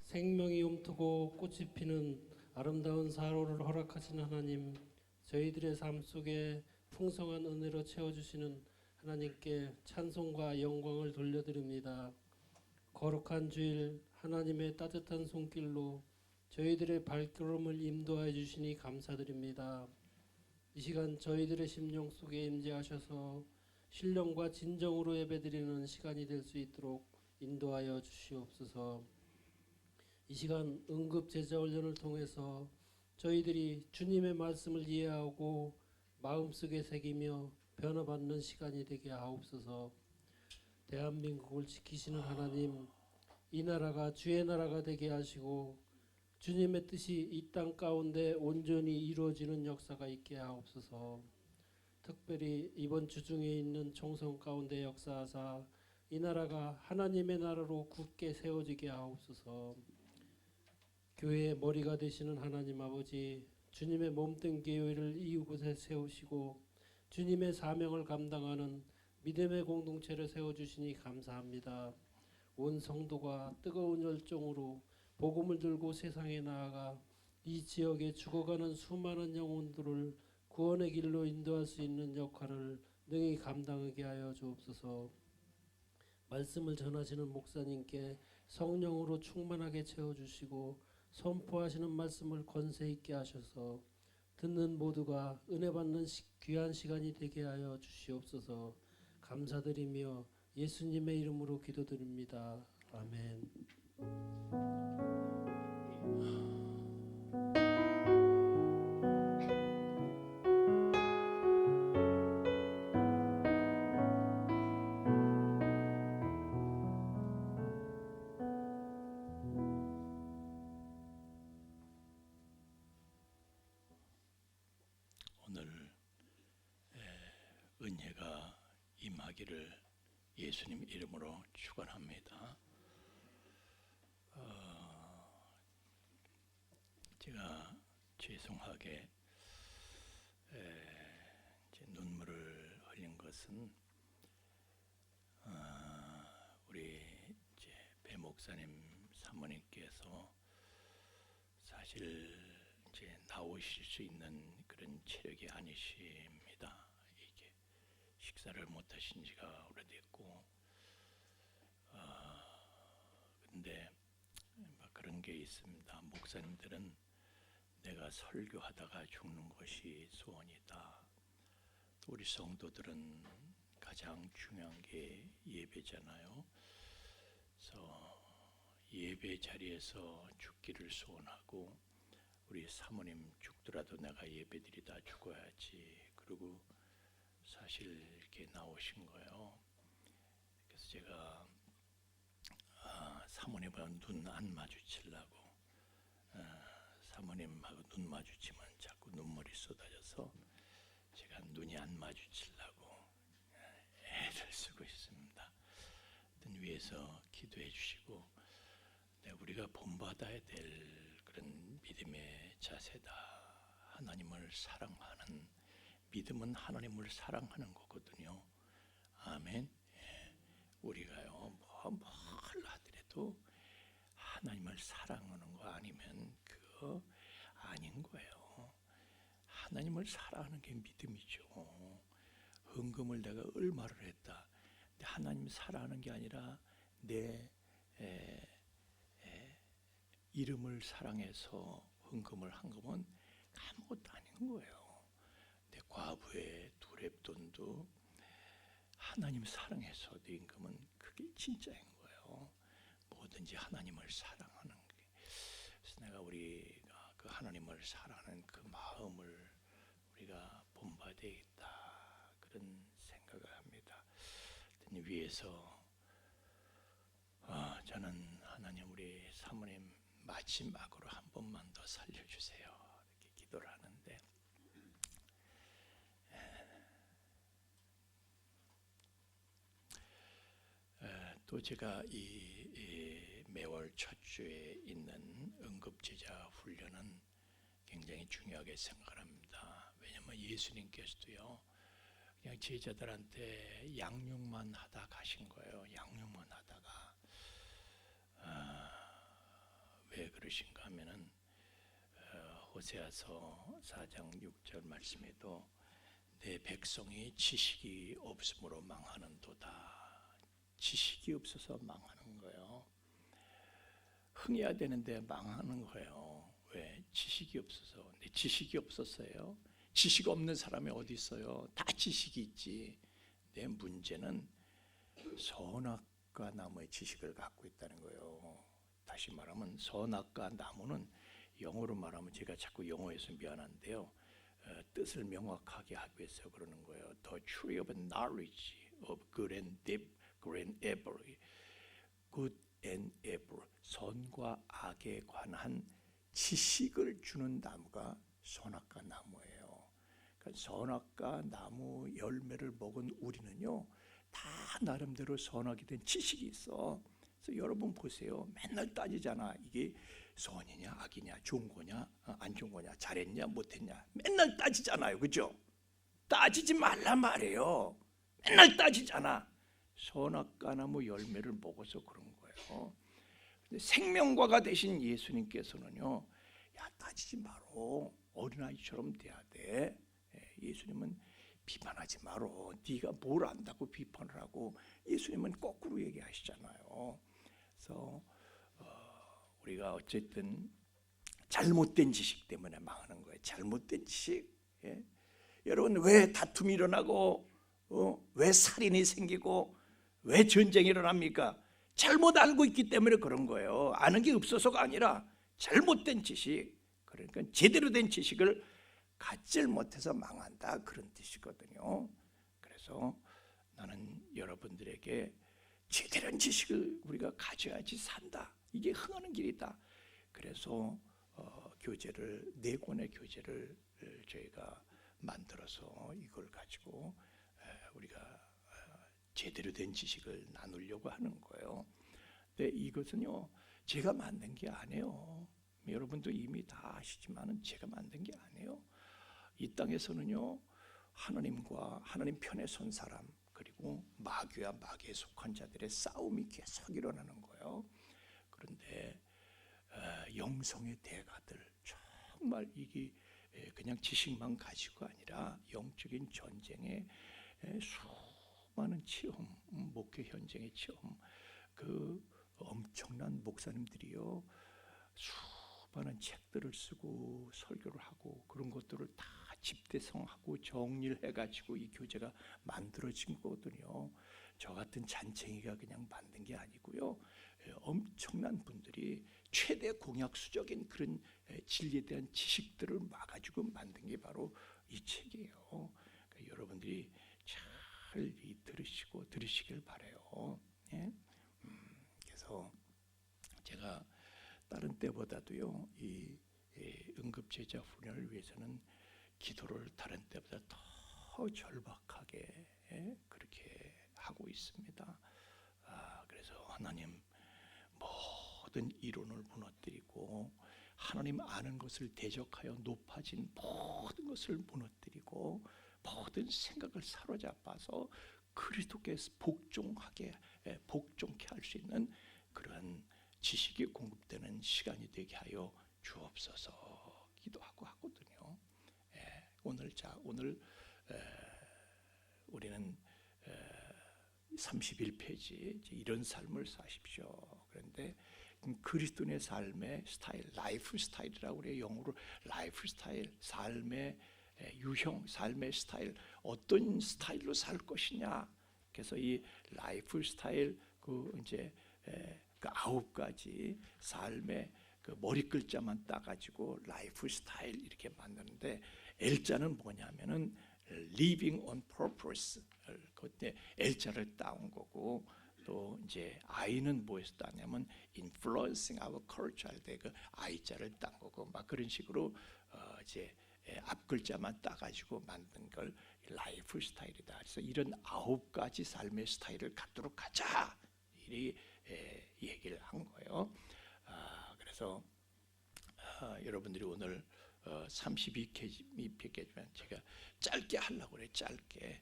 생명이 움트고 꽃이 피는 아름다운 사로를 허락하신 하나님, 저희들의 삶 속에 풍성한 은혜로 채워주시는 하나님께 찬송과 영광을 돌려드립니다. 거룩한 주일 하나님의 따뜻한 손길로 저희들의 발걸음을 인도하여 주시니 감사드립니다. 이 시간 저희들의 심령 속에 임재하셔서 신령과 진정으로 예배드리는 시간이 될 수 있도록 인도하여 주시옵소서. 이 시간 응급 제자 훈련을 통해서 저희들이 주님의 말씀을 이해하고 마음속에 새기며 변화받는 시간이 되게 하옵소서. 대한민국을 지키시는 하나님, 이 나라가 주의 나라가 되게 하시고 주님의 뜻이 이 땅 가운데 온전히 이루어지는 역사가 있게 하옵소서. 특별히 이번 주 중에 있는 총선 가운데 역사하사 이 나라가 하나님의 나라로 굳게 세워지게 하옵소서. 교회의 머리가 되시는 하나님 아버지, 주님의 몸된 교회를 이곳에 세우시고 주님의 사명을 감당하는 믿음의 공동체를 세워주시니 감사합니다. 온 성도가 뜨거운 열정으로 복음을 들고 세상에 나아가 이 지역에 죽어가는 수많은 영혼들을 구원의 길로 인도할 수 있는 역할을 능히 감당하게 하여 주옵소서. 말씀을 전하시는 목사님께 성령으로 충만하게 채워주시고 선포하시는 말씀을 권세 있게 하셔서 듣는 모두가 은혜 받는 귀한 시간이 되게 하여 주시옵소서. 감사드리며 예수님의 이름으로 기도드립니다. 아멘. 오늘 은혜가 임하기를 예수님 이름으로 축원합니다. 제가 죄송하게 제 눈물을 흘린 것은 우리 이제 배 목사님 사모님께서 사실 이제 나오실 수 있는 그런 체력이 아니십니다. 이게 식사를 못 하신 지가 오래됐고, 근데 그런 게 있습니다. 목사님들은 내가 설교하다가 죽는 것이 소원이다. 또 우리 성도들은 가장 중요한 게 예배잖아요. 그래서 예배 자리에서 죽기를 소원하고, 우리 사모님 죽더라도 내가 예배드리다 죽어야지. 그리고 사실 이렇게 나오신 거예요. 그래서 제가 사모님하고 눈 안 마주치려고, 사모님하고 눈 마주치면 자꾸 눈물이 쏟아져서 제가 눈이 안 마주치려고 애를 쓰고 있습니다. 위에서 기도해 주시고, 우리가 본받아야 될 그런 믿음의 자세다. 하나님을 사랑하는 믿음은 하나님을 사랑하는 거거든요. 아멘. 우리가요 뭘 하더라도 하나님을 사랑하는 거 아니면 그거 아닌 거예요. 하나님을 사랑하는 게 믿음이죠. 헌금을 내가 얼마를 했다. 근데 하나님 사랑하는 게 아니라 내 이름을 사랑해서 헌금을 한 거면 아무것도 아닌 거예요. 내 과부의 두랩돈도 하나님 사랑해서 낸 거면 그게 진짜인 거예요. 뭐든지 하나님을 사랑하는 게. 그래서 내가 우리가 그 하나님을 사랑하는 그 마음을 우리가 본받아야겠다, 그런 생각을 합니다. 위에서 저는 하나님 우리 사모님 마지막으로 한 번만 더 살려주세요, 이렇게 기도를 하는데, 또 제가 이 매월 첫 주에 있는 응급제자 훈련은 굉장히 중요하게 생각을 합니다. 왜냐하면 예수님께서도요 그냥 제자들한테 양육만 하다 가신 거예요. 양육만 하다가 그러신가 하면은 호세아서 4장 6절 말씀에도 내 백성이 지식이 없으므로 망하는도다. 지식이 없어서 망하는 거예요. 흥해야 되는데 망하는 거예요. 왜? 지식이 없어서. 근데 지식이 없었어요. 지식 없는 사람이 어디 있어요? 다 지식이 있지. 내 문제는 선악과 나무의 지식을 갖고 있다는 거예요. 다시 말하면 선악과 나무는 영어로 말하면 제가 자꾸 영어에서 미안한데요. 뜻을 명확하게 하기 위해서 그러는 거예요. The tree of knowledge of good and deep, good and evil. good and evil. 선과 악에 관한 지식을 주는 나무가 선악과 나무예요. 그러니까 선악과 나무 열매를 먹은 우리는요, 다 나름대로 선악이 된 지식이 있어. 그래서 여러분 보세요. 맨날 따지잖아. 이게 선이냐 악이냐 좋은 거냐 안 좋은 거냐 잘했냐 못했냐 맨날 따지잖아요. 그죠? 따지지 말란 말이에요. 맨날 따지잖아. 선악과 나무 열매를 먹어서 그런 거예요. 근데 생명과가 되신 예수님께서는요, 야 따지지 마로. 어린아이처럼 돼야 돼. 예수님은 비판하지 마로. 네가 뭘 안다고 비판을 하고. 예수님은 거꾸로 얘기하시잖아요. 그래서 우리가 어쨌든 잘못된 지식 때문에 망하는 거예요. 잘못된 지식. 예? 여러분 왜 다툼이 일어나고 왜 살인이 생기고 왜 전쟁이 일어납니까? 잘못 알고 있기 때문에 그런 거예요. 아는 게 없어서가 아니라 잘못된 지식. 그러니까 제대로 된 지식을 갖질 못해서 망한다, 그런 뜻이거든요. 그래서 나는 여러분들에게 제대로 된 지식을 우리가 가져야지 산다. 이게 흥하는 길이다. 그래서 교재를 4권의 교재를 저희가 만들어서 이걸 가지고 우리가 제대로 된 지식을 나누려고 하는 거예요. 근데 이것은요, 제가 만든 게 아니에요. 여러분도 이미 다 아시지만은 제가 만든 게 아니에요. 이 땅에서는요, 하나님과 하나님 편에 선 사람, 그리고 마귀와 마귀에 속한 자들의 싸움이 계속 일어나는 거예요. 그런데 영성의 대가들, 정말 이게 그냥 지식만 가지고가 아니라 영적인 전쟁에 수많은 체험, 목회 현장의 체험, 그 엄청난 목사님들이요, 수많은 책들을 쓰고 설교를 하고 그런 것들을 다 집대성하고 정리를 해가지고 이 교재가 만들어진 거거든요. 저 같은 잔챙이가 그냥 만든 게 아니고요, 엄청난 분들이 최대 공약수적인 그런 진리에 대한 지식들을 막아주고 만든 게 바로 이 책이에요. 그러니까 여러분들이 잘 들으시길 바라요. 예? 그래서 제가 다른 때보다도요, 이 응급제자 훈련을 위해서는 기도를 다른 때보다 더 절박하게 그렇게 하고 있습니다. 그래서 하나님, 모든 이론을 무너뜨리고 하나님 아는 것을 대적하여 높아진 모든 것을 무너뜨리고 모든 생각을 사로잡아서 그리스도께서 복종케 할 수 있는 그러한 지식이 공급되는 시간이 되게 하여 주옵소서 기도하고 하거든요. 오늘 우리는 31페이지 이런 삶을 사십시오. 그런데 그리스도인의 삶의 스타일, 라이프 스타일이라고 그래요. 영어로 라이프 스타일, 삶의 유형, 삶의 스타일, 어떤 스타일로 살 것이냐. 그래서 이 라이프 스타일 그 9가지 삶의 그 머리 글자만 따가지고 라이프 스타일 이렇게 만드는데, L자는 뭐냐면은 living on purpose. 그때 L자를 따온 거고, 또 이제 I는 뭐에서 따냐면 influencing our culture 할 때 그 I자를 딴 거고, 막 그런 식으로 이제 앞 글자만 따가지고 만든 걸 라이프 스타일이다. 그래서 이런 9가지 삶의 스타일을 갖도록 하자, 이 얘기를 한 거예요. 그래서 여러분들이 오늘 32페이지면 제가 짧게 하려고 그래요. 짧게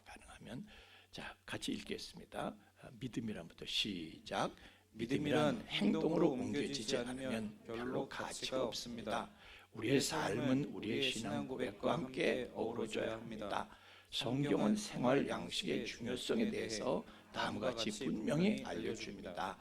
가능하면. 자, 같이 읽겠습니다. 믿음이란부터 시작. 믿음이란 행동으로 옮겨지지 않으면 별로 가치가 없습니다. 우리의 삶은 우리의 신앙 고백과 함께 어우러져야 합니다. 성경은 생활 양식의 중요성에 대해서 다음과 같이 분명히 알려줍니다.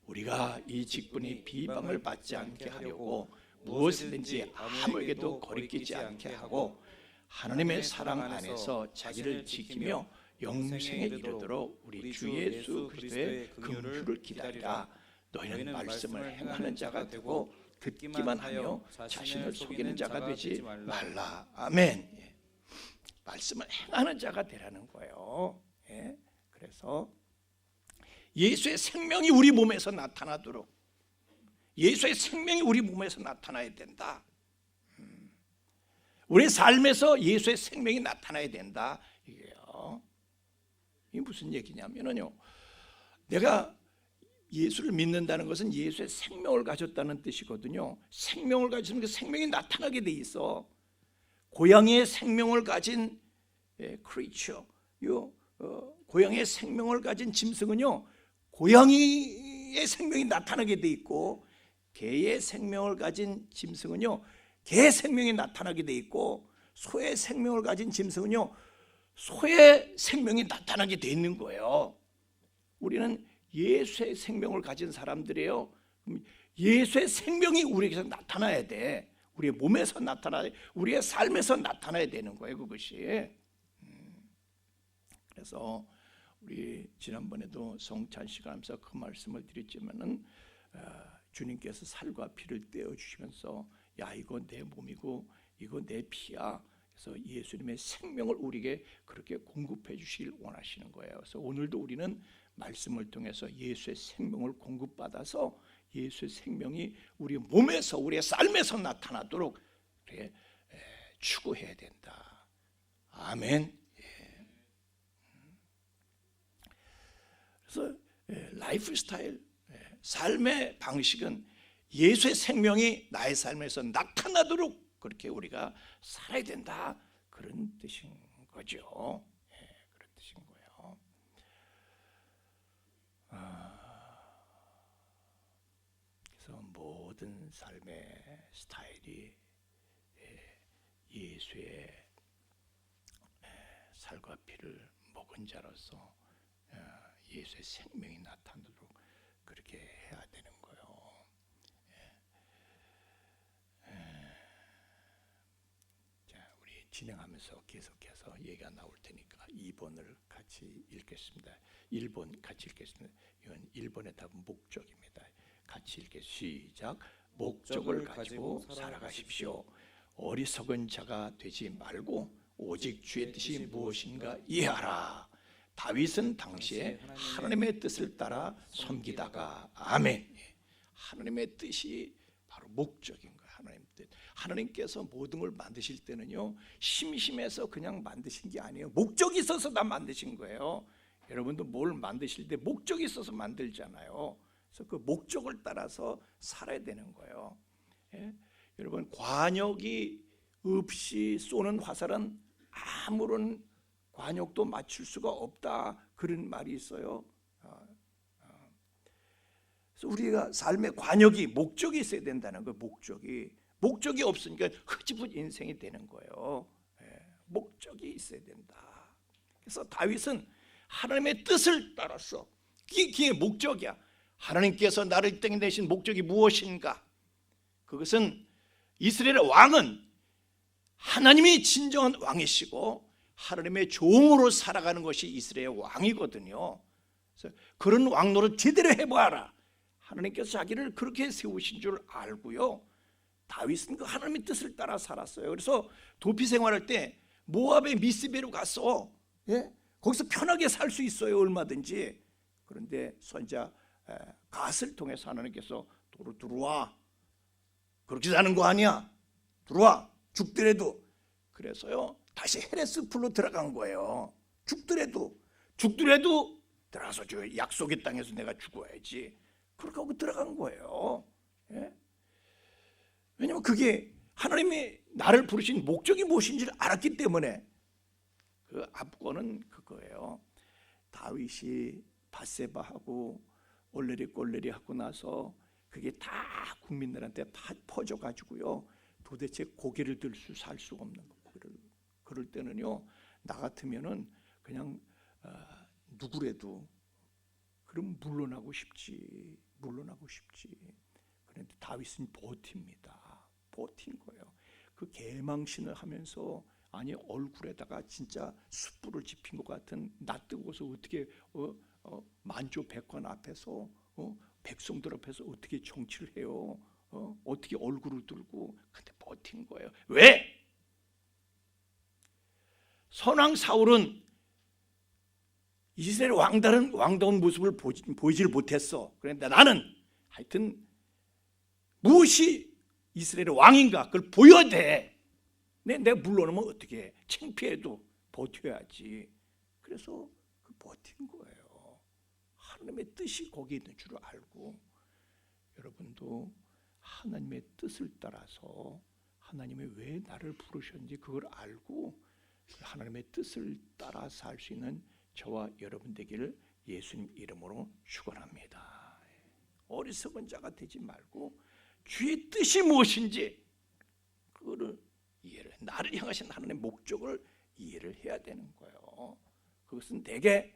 우리가 이 직분이 비방을 받지 않게 하려고 무엇이든지 아무에게도 거리끼지 않게 하고 하나님의 사랑 안에서 자기를 지키며 영생에 이르도록 우리 주 예수 그리스도의 긍휼을 기다리라. 너희는 말씀을 행하는 자가 되고 듣기만 하며 자신을 속이는 자가 되지 말라. 아멘. 예. 말씀을 행하는 자가 되라는 거예요. 예. 그래서 예수의 생명이 우리 몸에서 나타나도록, 예수의 생명이 우리 몸에서 나타나야 된다. 우리 삶에서 예수의 생명이 나타나야 된다. 이게요. 이게 무슨 얘기냐면요, 내가 예수를 믿는다는 것은 예수의 생명을 가졌다는 뜻이거든요. 생명을 가지면 그 생명이 나타나게 돼 있어. 고양이의 생명을 가진 크리처, 고양이의 생명을 가진 짐승은요, 고양이의 생명이 나타나게 돼 있고, 개의 생명을 가진 짐승은요, 개의 생명이 나타나게 돼 있고, 소의 생명을 가진 짐승은요, 소의 생명이 나타나게 돼 있는 거예요. 우리는 예수의 생명을 가진 사람들이에요. 예수의 생명이 우리에게서 나타나야 돼. 우리의 몸에서 나타나야 돼. 우리의 삶에서 나타나야 되는 거예요, 그것이. 그래서 우리 지난번에도 성찬 시간 하면서 그 말씀을 드렸지만은 주님께서 살과 피를 떼어 주시면서 야, 이거 내 몸이고 이거 내 피야. 그래서 예수님의 생명을 우리에게 그렇게 공급해 주시길 원하시는 거예요. 그래서 오늘도 우리는 말씀을 통해서 예수의 생명을 공급받아서 예수의 생명이 우리 몸에서, 우리의 삶에서 나타나도록 그렇게 추구해야 된다. 아멘. 그래서 라이프 스타일, 삶의 방식은 예수의 생명이 나의 삶에서 나타나도록 그렇게 우리가 살아야 된다. 그런 뜻인 거죠. 그런 뜻인 거예요. 그래서 모든 삶의 스타일이 예수의 살과 피를 먹은 자로서 예수의 생명이 나타나도록 그렇게 해야 되는 거예요. 자, 우리 진행하면서 계속해서 얘기가 나올 테니까 2번을 같이 읽겠습니다. 1번 같이 읽겠습니다. 이건 1번의 답은 목적입니다. 같이 읽겠습니다. 시작. 목적을 가지고 살아가십시오. 어리석은 자가 되지 말고 오직 주의 뜻이 무엇인가 이해하라. 다윗은 당시에 하나님의 뜻을 따라 섬기다가, 아멘. 하나님의 뜻이 바로 목적인 거예요. 하나님 뜻. 하나님께서 모든 걸 만드실 때는요, 심심해서 그냥 만드신 게 아니에요. 목적이 있어서 다 만드신 거예요. 여러분도 뭘 만드실 때 목적이 있어서 만들잖아요. 그래서 그 목적을 따라서 살아야 되는 거예요. 여러분, 관역이 없이 쏘는 화살은 아무런 관역도 맞출 수가 없다, 그런 말이 있어요. 그래서 우리가 삶의 관역이, 목적이 있어야 된다는 거예요. 목적이 없으니까 흐지부지 인생이 되는 거예요. 목적이 있어야 된다. 그래서 다윗은 하나님의 뜻을 따라서, 그게 목적이야. 하나님께서 나를 이 땅에 내신 목적이 무엇인가? 그것은 이스라엘의 왕은 하나님이 진정한 왕이시고 하나님의 종으로 살아가는 것이 이스라엘의 왕이거든요. 그래서 그런 왕노릇 제대로 해봐라. 하나님께서 자기를 그렇게 세우신 줄 알고요, 다윗은 그 하나님의 뜻을 따라 살았어요. 그래서 도피 생활할 때 모압의 미스베로 갔어. 거기서 편하게 살 수 있어요, 얼마든지. 그런데 선자 갓을 통해서 하나님께서 들어와, 그렇게 사는 거 아니야, 들어와, 죽더라도. 그래서요, 다시 헤레스 풀로 들어간 거예요. 죽더라도 들어가서 저 약속의 땅에서 내가 죽어야지, 그렇게 하고 들어간 거예요. 왜냐하면 그게 하나님이 나를 부르신 목적이 무엇인지를 알았기 때문에. 그 앞권은 그거예요. 다윗이 밧세바하고 올레리 꼴레리 하고 나서 그게 다 국민들한테 다 퍼져가지고요. 도대체 고개를 들 수 살 수가 없는 거예요. 그럴 때는요, 나 같으면은 그냥 누구래도 그럼 물러나고 싶지. 그런데 다윗은 버팁니다. 버틴 거예요. 그 개망신을 하면서 아니 얼굴에다가 진짜 숯불을 지핀 것 같은 낯뜨고서 어떻게 만조백관 앞에서 백성들 앞에서 어떻게 정치를 해요? 어떻게 얼굴을 들고 근데 버틴 거예요. 왜? 선왕 사울은 이스라엘 왕다운 모습을 보이지를 못했어. 그런데 나는 하여튼 무엇이 이스라엘의 왕인가 그걸 보여야 돼. 내가 물러나면 어떻게 해? 창피해도 버텨야지. 그래서 그 버틴 거예요. 하나님의 뜻이 거기에 있는 줄 알고 여러분도 하나님의 뜻을 따라서 하나님이 왜 나를 부르셨는지 그걸 알고 하나님의 뜻을 따라 살 수 있는 저와 여러분 되기를 예수님 이름으로 축원합니다. 어리석은 자가 되지 말고 주의 뜻이 무엇인지 그거를 이해를 나를 향하신 하나님의 목적을 이해를 해야 되는 거예요. 그것은 대개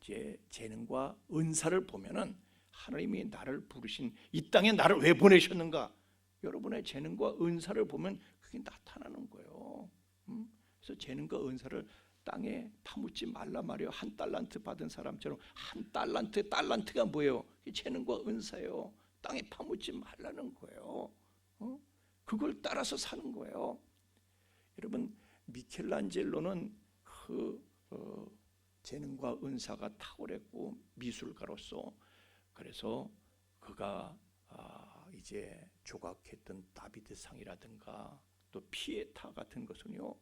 제 재능과 은사를 보면은 하나님이 나를 부르신 이 땅에 나를 왜 보내셨는가? 여러분의 재능과 은사를 보면 그게 나타나는 거예요. 그래서 재능과 은사를 땅에 파묻지 말라 말이에요. 한 달란트 받은 사람처럼 한 달란트가 뭐예요? 재능과 은사예요. 땅에 파묻지 말라는 거예요. 그걸 따라서 사는 거예요. 여러분 미켈란젤로는 그 재능과 은사가 탁월했고 미술가로서 그래서 그가 이제 조각했던 다비드상이라든가 또 피에타 같은 것은요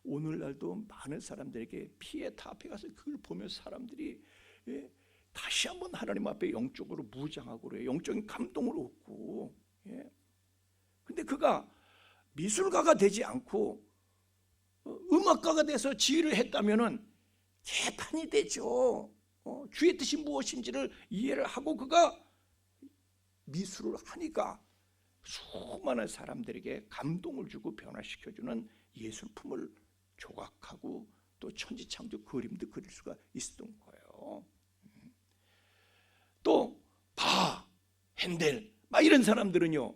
오늘날도 많은 사람들에게 피에타 앞에 가서 그걸 보면 사람들이 다시 한번 하나님 앞에 영적으로 무장하고 그래요. 영적인 감동을 얻고. 근데 그가 미술가가 되지 않고 음악가가 돼서 지휘를 했다면은 개판이 되죠. 주의 뜻이 무엇인지를 이해를 하고 그가 미술을 하니까 수많은 사람들에게 감동을 주고 변화시켜주는 예술품을 조각하고 또 천지창조 그림도 그릴 수가 있었던 거예요. 또 바, 핸델 막 이런 사람들은요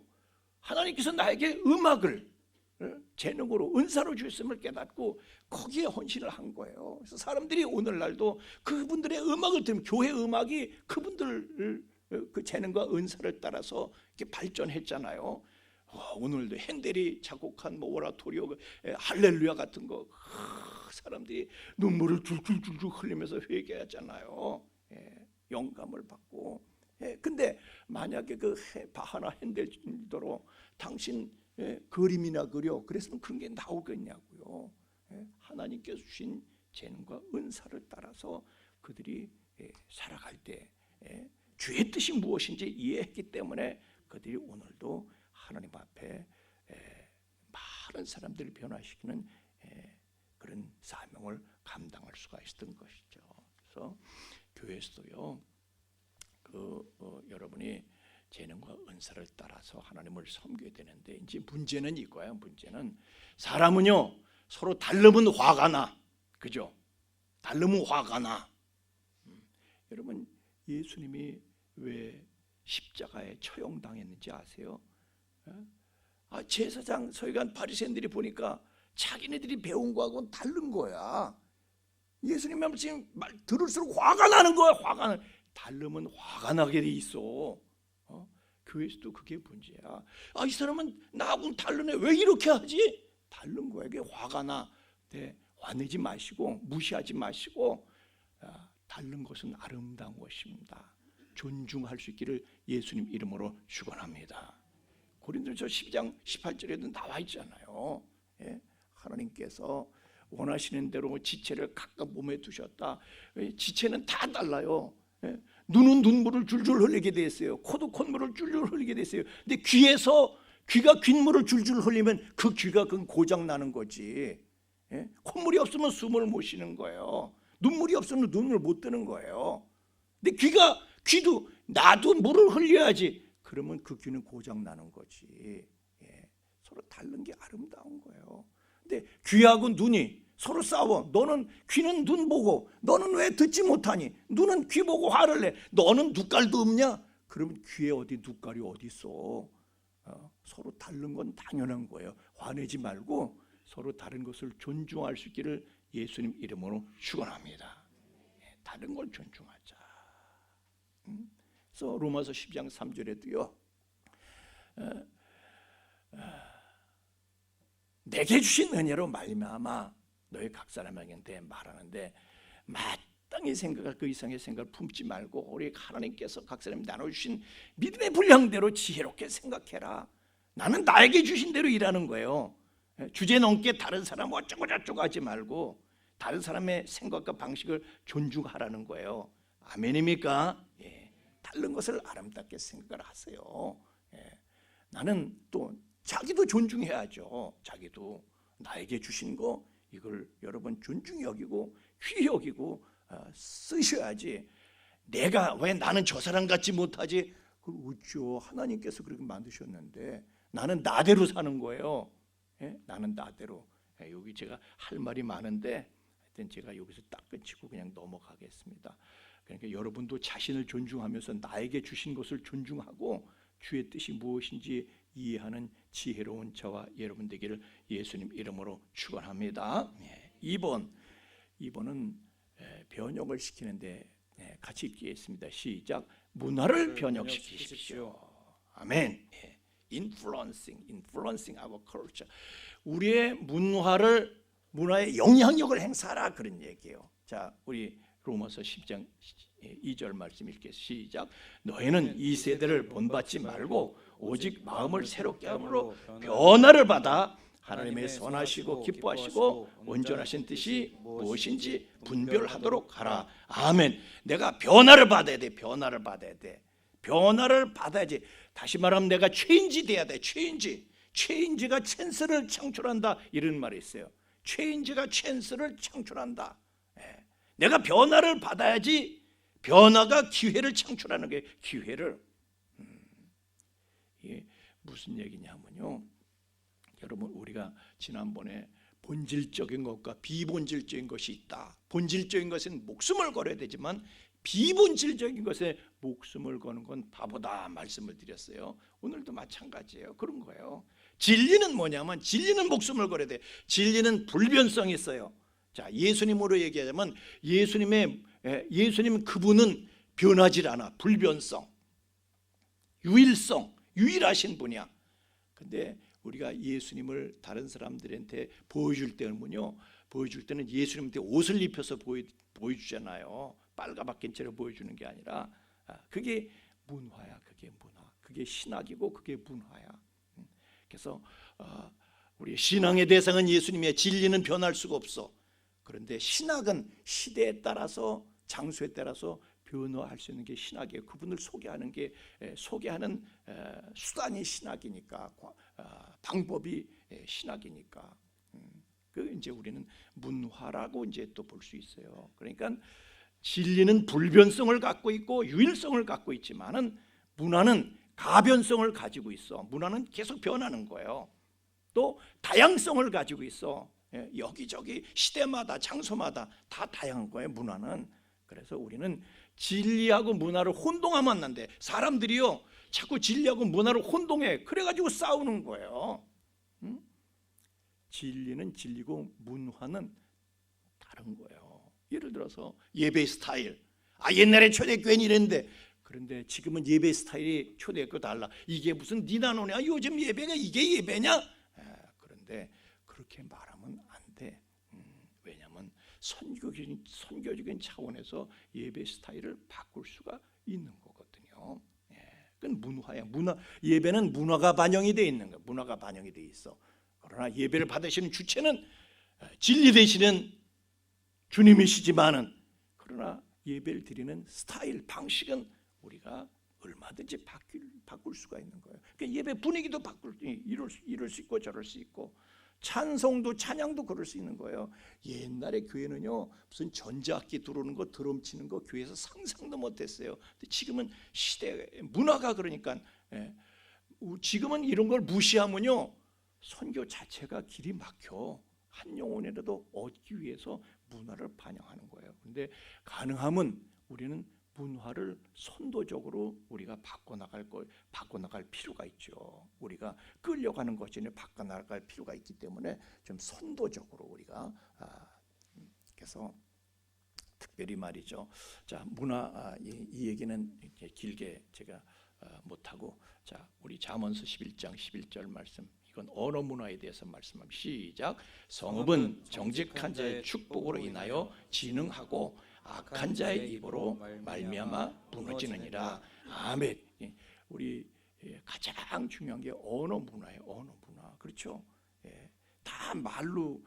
하나님께서 나에게 음악을 재능으로 은사로 주셨음을 깨닫고 거기에 헌신을 한 거예요. 그래서 사람들이 오늘날도 그분들의 음악을 들으면 교회 음악이 그분들 그 재능과 은사를 따라서 이렇게 발전했잖아요. 오늘도 핸델이 작곡한 뭐 오라토리오 할렐루야 같은 거 사람들이 눈물을 줄줄줄줄 흘리면서 회개하잖아요. 영감을 받고. 근데 만약에 그 바하나 핸델대로 당신 그림이나 그려 그랬으면 그런 게 나오겠냐고요. 하나님께서 주신 재능과 은사를 따라서 그들이 살아갈 때 주의 뜻이 무엇인지 이해했기 때문에 그들이 오늘도 하나님 앞에 많은 사람들을 변화시키는 그런 사명을 감당할 수가 있었던 것이죠. 그래서 교회에서도요, 여러분이 재능과 은사를 따라서 하나님을 섬겨야 되는데 이제 문제는 이거예요. 문제는 사람은요 서로 다르면 화가 나, 그죠? 다르면 화가 나. 여러분 예수님이 왜 십자가에 처형당했는지 아세요? 제사장 서기관 바리새인들이 보니까 자기네들이 배운 거하고는 다른 거야. 예수님 말씀 들을수록 화가 나는 거야. 화가 나. 다르면 화가 나게 돼 있어. 교회에서도 그게 문제야. 이 사람은 나하고는 다르네. 왜 이렇게 하지? 다른 거야. 이게 화가 나. 네, 화내지 마시고 무시하지 마시고 다른 것은 아름다운 것입니다. 존중할 수 있기를 예수님 이름으로 축원합니다. 고린도서 12장 18절에도 나와 있잖아요. 하나님께서 원하시는 대로 지체를 각각 몸에 두셨다. 지체는 다 달라요. 눈은 눈물을 줄줄 흘리게 돼 있어요. 코도 콧물을 줄줄 흘리게 돼 있어요. 근데 귀가 귓물을 줄줄 흘리면 그 귀가 고장 나는 거지. 콧물이 없으면 숨을 못 쉬는 거예요. 눈물이 없으면 눈을 못 뜨는 거예요. 근데 귀도 나도 물을 흘려야지. 그러면 그 귀는 고장 나는 거지. 서로 다른 게 아름다운 거예요. 근데 귀하고 눈이 서로 싸워. 너는 귀는 눈 보고 너는 왜 듣지 못하니? 눈은 귀 보고 화를 내. 너는 눈깔도 없냐? 그러면 귀에 어디 눈깔이 어디 있어? 서로 다른 건 당연한 거예요. 화내지 말고 서로 다른 것을 존중할 수 있기를 예수님 이름으로 축원합니다. 다른 걸 존중하자. 그래서 로마서 10장 3절에도요. 내게 주신 은혜로 말미암아 너희 각 사람에게 말하는데 마땅히 생각할 그 이상의 생각을 품지 말고 우리 하나님께서 각 사람이 나눠주신 믿음의 분량대로 지혜롭게 생각해라. 나는 나에게 주신 대로 일하는 거예요. 주제 넘게 다른 사람 어쩌고 저쩌고 하지 말고 다른 사람의 생각과 방식을 존중하라는 거예요. 아멘입니까? 다른 것을 아름답게 생각을 하세요. 나는 또 자기도 존중해야죠. 자기도 나에게 주신 거 이걸 여러분 존중히 여기고 귀히 여기고 쓰셔야지. 내가 왜 나는 저 사람 같지 못하지? 그렇죠. 하나님께서 그렇게 만드셨는데 나는 나대로 사는 거예요. 나는 나대로. 여기 제가 할 말이 많은데 하여튼 제가 여기서 딱 끝이고 그냥 넘어가겠습니다. 그러니까 여러분도 자신을 존중하면서 나에게 주신 것을 존중하고 주의 뜻이 무엇인지 이해하는 지혜로운 저와 여러분 되기를 예수님 이름으로 축원합니다. 2번은 변형을 시키는데 같이 읽겠습니다. 시작. 문화를 변형시키십시오. 아멘. Influencing our culture. 우리의 문화에 영향력을 행사하라 그런 얘기예요. 자, 우리 로마서 10장 2절 말씀 읽겠습니다. 시작. 너희는 이 세대를 본받지 말고 오직 마음을 새롭게 함으로 변화를 받아 하나님의 선하시고 기뻐하시고 온전하신 뜻이 무엇인지 분별하도록 하라. 아멘. 내가 변화를 받아야 돼. 변화를 받아야 돼. 변화를 받아야지. 다시 말하면 내가 체인지 돼야 돼. 체인지가 찬스를 창출한다 이런 말이 있어요. 체인지가 찬스를 창출한다. 내가 변화를 받아야지. 변화가 기회를 창출하는 게 기회를. 이게 무슨 얘기냐면요. 여러분 우리가 지난번에 본질적인 것과 비본질적인 것이 있다. 본질적인 것은 목숨을 걸어야 되지만 비본질적인 것에 목숨을 거는 건 바보다 말씀을 드렸어요. 오늘도 마찬가지예요. 그런 거예요. 진리는 뭐냐면 진리는 목숨을 걸어야 돼. 진리는 불변성이 있어요. 자, 예수님으로 얘기하자면 예수님 그분은 변하지 않아. 불변성, 유일성, 유일하신 분이야. 근데 우리가 예수님을 다른 사람들한테 보여줄 때는 예수님한테 옷을 입혀서 보여주잖아요. 빨가벗긴 채로 보여주는 게 아니라 그게 문화야. 그게 문화. 그게 신학이고 그게 문화야. 그래서 우리 신앙의 대상은 예수님이야. 진리는 변할 수가 없어. 그런데 신학은 시대에 따라서 장소에 따라서 변화할 수 있는 게 신학이에요. 그분을 소개하는 수단이 신학이니까 방법이 신학이니까 그 이제 우리는 문화라고 이제 또 볼 수 있어요. 그러니까 진리는 불변성을 갖고 있고 유일성을 갖고 있지만은 문화는 가변성을 가지고 있어. 문화는 계속 변하는 거예요. 또 다양성을 가지고 있어. 여기저기 시대마다 장소마다 다 다양한 거예요. 문화는. 그래서 우리는 진리하고 문화를 혼동하면 안 돼. 사람들이요 자꾸 진리하고 문화를 혼동해. 그래가지고 싸우는 거예요. 진리는 진리고 문화는 다른 거예요. 예를 들어서 예배 스타일. 옛날에 초대교회는 이랬는데 그런데 지금은 예배 스타일이 초대교회 달라. 이게 무슨 니나노냐? 요즘 예배가 이게 예배냐? 그런데 그렇게 말하면 안 돼. 왜냐하면 선교적인 차원에서 예배 스타일을 바꿀 수가 있는 거거든요. 그건 문화야. 예배는 문화가 반영이 돼 있는 거야. 문화가 반영이 돼 있어. 그러나 예배를 받으시는 주체는 진리 되시는 주님이시지만은 그러나 예배를 드리는 스타일, 방식은 우리가 얼마든지 바꿀 수가 있는 거예요. 그러니까 예배 분위기도 이럴 수 있고 저럴 수 있고 찬송도 찬양도 그럴 수 있는 거예요. 옛날에 교회는요 무슨 전자악기 들어오는 거 드럼 치는 거 교회에서 상상도 못했어요. 근데 지금은 시대 문화가 그러니까 지금은 이런 걸 무시하면요 선교 자체가 길이 막혀. 한 영혼이라도 얻기 위해서 문화를 반영하는 거예요. 근데 가능하면 우리는 문화를 선도적으로 우리가 바꿔나갈 필요가 있죠. 우리가 끌려가는 것이 바꿔나갈 필요가 있기 때문에 좀 선도적으로 우리가 그래서 특별히 말이죠. 자, 문화 이 얘기는 이렇게 길게 제가 못하고, 자, 우리 잠언서 11장 11절 말씀, 이건 언어 문화에 대해서 말씀합니다. 시작. 성읍은 정직한 자의 축복으로 인하여 진흥하고 악한 자의 입으로 말미암아 무너지느니라. 아멘. 우리 가장 중요한 게 언어 문화예요. 언어 문화. 그렇죠? 다 말로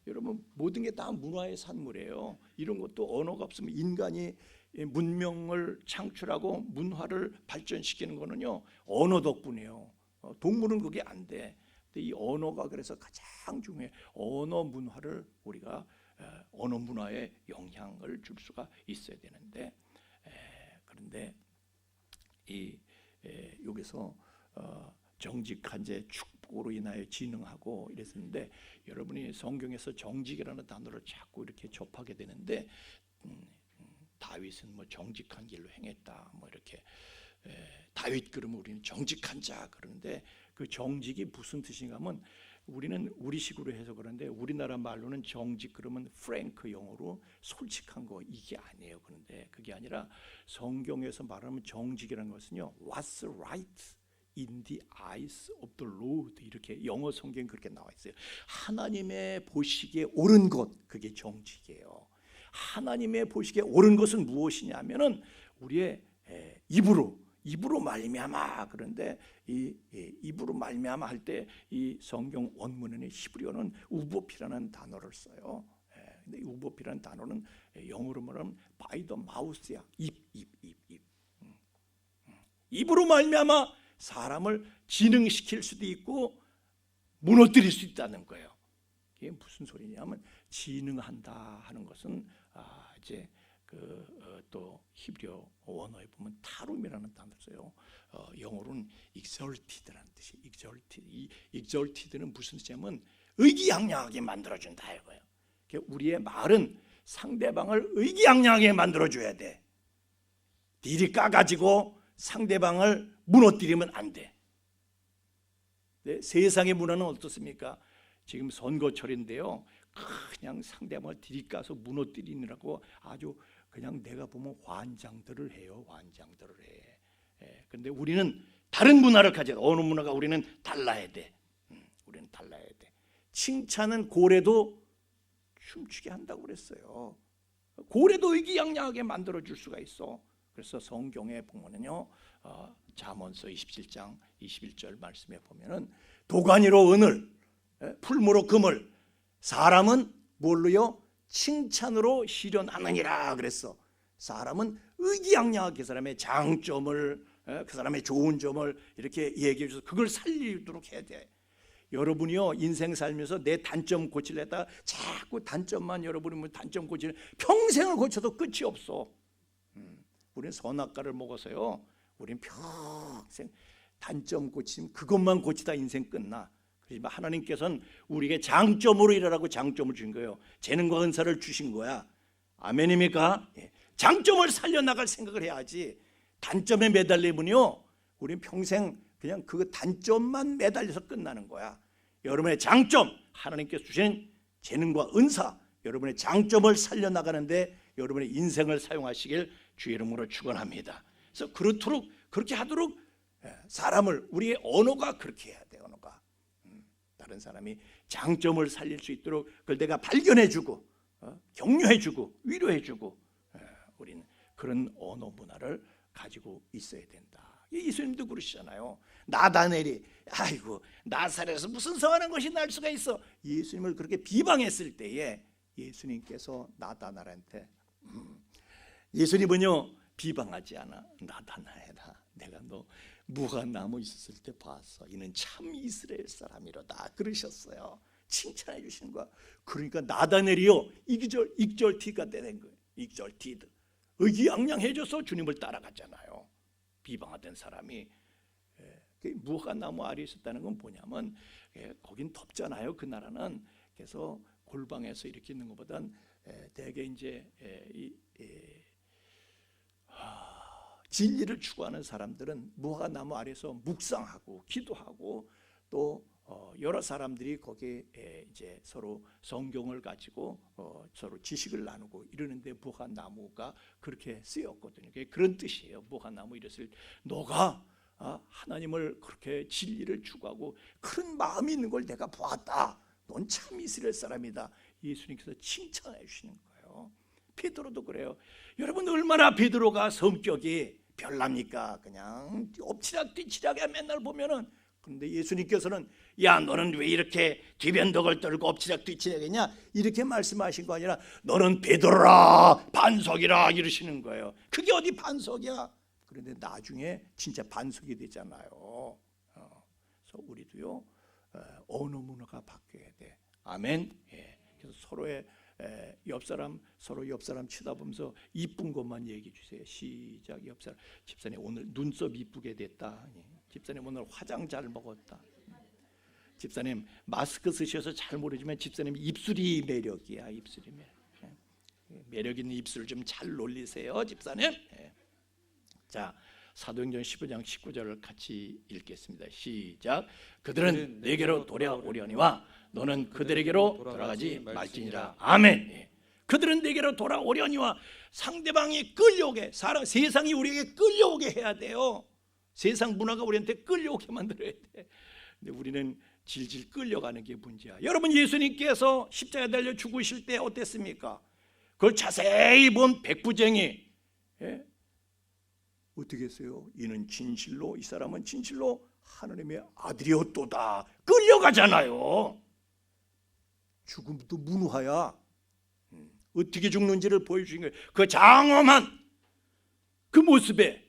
여러분 모든 게 다 문화의 산물이에요. 이런 것도 언어가 없으면 인간이 문명을 창출하고 문화를 발전시키는 거는요 언어 덕분이에요. 동물은 그게 안 돼. 근데 이 언어가 그래서 가장 중요해. 언어 문화를 우리가 언어 문화에 영향을 줄 수가 있어야 되는데 그런데 여기서 정직한 자의 축복으로 인하여 진흥하고 이랬었는데, 여러분이 성경에서 정직이라는 단어를 자꾸 이렇게 접하게 되는데 다윗은 뭐 정직한 길로 행했다 뭐 이렇게 다윗 그러면 우리는 정직한 자 그러는데, 그 정직이 무슨 뜻인가 하면 우리는 우리식으로 해서 그런데 우리나라 말로는 정직 그러면 프랭크 영어로 솔직한 거 이게 아니에요. 그런데 그게 아니라 성경에서 말하면 정직이라는 것은요 What's right in the eyes of the Lord, 이렇게 영어 성경 그렇게 나와 있어요. 하나님의 보시기에 옳은 것, 그게 정직이에요. 하나님의 보시기에 옳은 것은 무엇이냐면은 우리의 입으로 말미암아. 그런데 이 입으로 말미암아 할 때 이 성경 원문에는 히브리어는 우보피라는 단어를 써요. 근데 이 우보피라는 단어는 영어로 말하면 by the mouth야. 입으로 말미암아 사람을 진흥시킬 수도 있고 무너뜨릴 수 있다는 거예요. 이게 무슨 소리냐면 진흥한다 하는 것은 이제 또 히브리어 원어에 보면 타룸이라는 단어를 써요. 영어로는 exalted라는 뜻이. 이 exalted는 무슨 뜻이냐면 의기양양하게 만들어준다 이거예요. 우리의 말은 상대방을 의기양양하게 만들어줘야 돼. 딜이 까가지고 상대방을 무너뜨리면 안 돼. 네, 세상의 문화는 어떻습니까? 지금 선거철인데요. 그냥 상대방을 들이까서 무너뜨리느라고 아주 그냥 내가 보면 환장들을 해요. 환장들을 해. 그런데 우리는 다른 문화를 가져가. 어느 문화가 우리는 달라야 돼. 우리는 달라야 돼. 칭찬은 고래도 춤추게 한다고 그랬어요. 고래도 의기양양하게 만들어줄 수가 있어. 그래서 성경에 보면은요, 잠언서 27장 21절 말씀에 보면은 도가니로 은을, 풀무로 금을, 사람은 뭘로요? 칭찬으로 실현하느니라 그랬어. 사람은 의기양양하게 그 사람의 장점을, 그 사람의 좋은 점을 이렇게 얘기해 줘서 그걸 살리도록 해야 돼. 여러분이요 인생 살면서 내 단점 고치려다가 자꾸 단점만 여러분이 뭐 단점 고치는 평생을 고쳐도 끝이 없어. 우리는 선악과를 먹어서요. 우리는 평생 단점 고치면 그것만 고치다 인생 끝나. 그렇지만 하나님께서는 우리에게 장점으로 일하라고 장점을 주신 거예요. 재능과 은사를 주신 거야. 아멘입니까? 장점을 살려나갈 생각을 해야지. 단점에 매달리면요 우리는 평생 그냥 그 단점만 매달려서 끝나는 거야. 여러분의 장점, 하나님께서 주신 재능과 은사, 여러분의 장점을 살려나가는데 여러분의 인생을 사용하시길 주의 이름으로 축원합니다. 그래서 그렇게 하도록 사람을, 우리의 언어가 그렇게 해야 돼. 언어가 다른 사람이 장점을 살릴 수 있도록 그걸 내가 발견해주고 격려해주고 위로해주고, 우리는 그런 언어 문화를 가지고 있어야 된다. 예수님도 그러시잖아요. 나다넬이 아이고 나사렛에서 무슨 선한 것이 날 수가 있어. 예수님을 그렇게 비방했을 때에 예수님께서 나다넬한테 예수님은요 비방하지 않아. 나다넬아, 내가 너 무화과나무 있었을 때 봤어. 이는 참 이스라엘 사람이로다 그러셨어요. 칭찬해 주시는 거야. 그러니까 나다넬이요 익절티가 되는 거예요. 익절티드 의기양양해져서 주님을 따라갔잖아요. 비방하던 사람이 무화과나무 아래에 있었다는 건 뭐냐면 거긴 덥잖아요. 그 나라는. 그래서 골방에서 이렇게 있는 것보단 대개 이제 진리를 추구하는 사람들은 무화과나무 아래서 묵상하고 기도하고 또 여러 사람들이 거기에 이제 서로 성경을 가지고 서로 지식을 나누고 이러는데 무화과나무가 그렇게 쓰였거든요. 그런 뜻이에요. 무화과나무 이랬을 너가 하나님을 그렇게 진리를 추구하고 그런 마음이 있는 걸 내가 보았다. 넌 참 이스라엘 사람이다. 예수님께서 칭찬해 주시는 거예요. 베드로도 그래요. 여러분 얼마나 베드로가 성격이 별납니까? 그냥 엎치락뒤치락에 맨날 보면은. 그런데 예수님께서는 야 너는 왜 이렇게 뒤변덕을 떨고 엎치락뒤치락이냐 이렇게 말씀하신 거 아니라 너는 베드로라 반석이라 이러시는 거예요. 그게 어디 반석이야? 그런데 나중에 진짜 반석이 되잖아요. 그래서 우리도요 언어 문화가 바뀌어야 돼. 아멘. 그래서 서로의 서로 옆 사람 쳐다보면서 이쁜 것만 얘기해 주세요. 시작. 옆 사람 집사님 오늘 눈썹 이쁘게 됐다. 집사님 오늘 화장 잘 먹었다. 집사님 마스크 쓰셔서 잘 모르지만 집사님 입술이 매력이야. 입술이 매력 있는 입술 좀 잘 놀리세요, 집사님. 자, 사도행전 15장 19절을 같이 읽겠습니다. 시작. 그들은 내게로 돌아오려니와 너는 그들에게로 돌아가지 말지니라. 아멘. 그들은 내게로 돌아오려니와 상대방이 끌려오게 세상이 우리에게 끌려오게 해야 돼요. 세상 문화가 우리한테 끌려오게 만들어야 돼. 근데 우리는 질질 끌려가는 게 문제야. 여러분 예수님께서 십자가에 달려 죽으실 때 어땠습니까? 그걸 자세히 본 백부쟁이 어떻게 했어요? 이는 진실로 이 사람은 진실로 하나님의 아들이었도다. 끌려가잖아요. 죽음도 문화야. 어떻게 죽는지를 보여주신 거예요. 그 장엄한 그 모습에.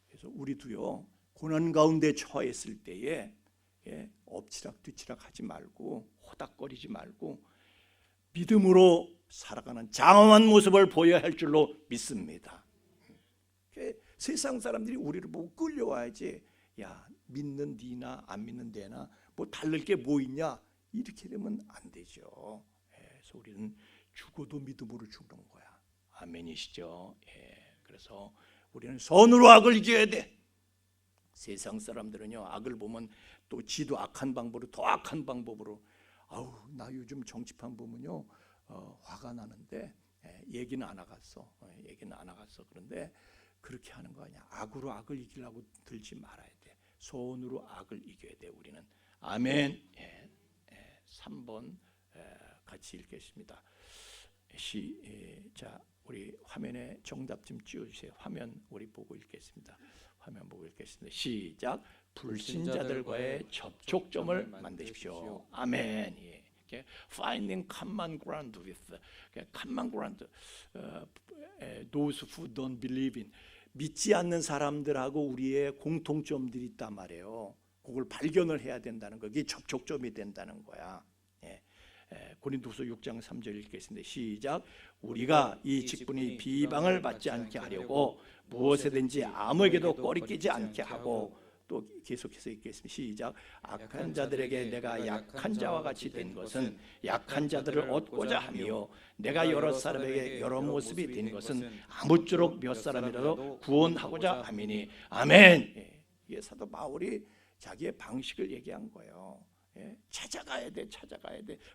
그래서 우리도요 고난 가운데 처했을 때에 엎치락뒤치락 하지 말고 호닥거리지 말고 믿음으로 살아가는 장엄한 모습을 보여야 할 줄로 믿습니다. 세상 사람들이 우리를 보고 끌려와야지. 야 믿는 니나 안 믿는 데나 뭐 다를 게 뭐 있냐 이렇게 되면 안 되죠. 그래서 우리는 죽어도 믿음으로 죽는 거야. 아멘이시죠? 그래서 우리는 선으로 악을 이겨야 돼. 세상 사람들은요 악을 보면 또 지도 악한 방법으로 더 악한 방법으로 나 요즘 정치판 보면요 화가 나는데 얘기는 안 하겠어. 그런데 그렇게 하는 거 아니야. 악으로 악을 이기려고 들지 말아야 돼. 손으로 악을 이겨야 돼. 우리는. 아멘. 3번 같이 읽겠습니다. 자, 우리 화면에 정답 좀 띄워주세요. 화면 우리 보고 읽겠습니다. 화면 보고 읽겠습니다. 시작. 불신자들과의 접촉점을 만드십시오. 아멘. Finding common ground with common ground those who don't believe in 믿지 않는 사람들하고 우리의 공통점들이 있단 말이에요. 그걸 발견을 해야 된다는 거. 그게 접촉점이 된다는 거야. 고린도서 6장 3절 읽겠습니다. 시작. 우리가 이 직분이 비방을 받지 않게 하려고 무엇에든지 아무에게도 꼬리 끼지 않게 하고 또 계속해서 읽겠습니다. 시작. 악한 자들에게 내가 약한 자와 같이 된 것은 약한 자들을 얻고자 하며 내가 여러 사람에게 여러 모습이 된 것은 아무쪼록 몇 사람이라도 구원하고자 함이니. 아멘. 이게 사도 바울이 자기의 방식을 얘기한 거예요. 찾아가야 돼.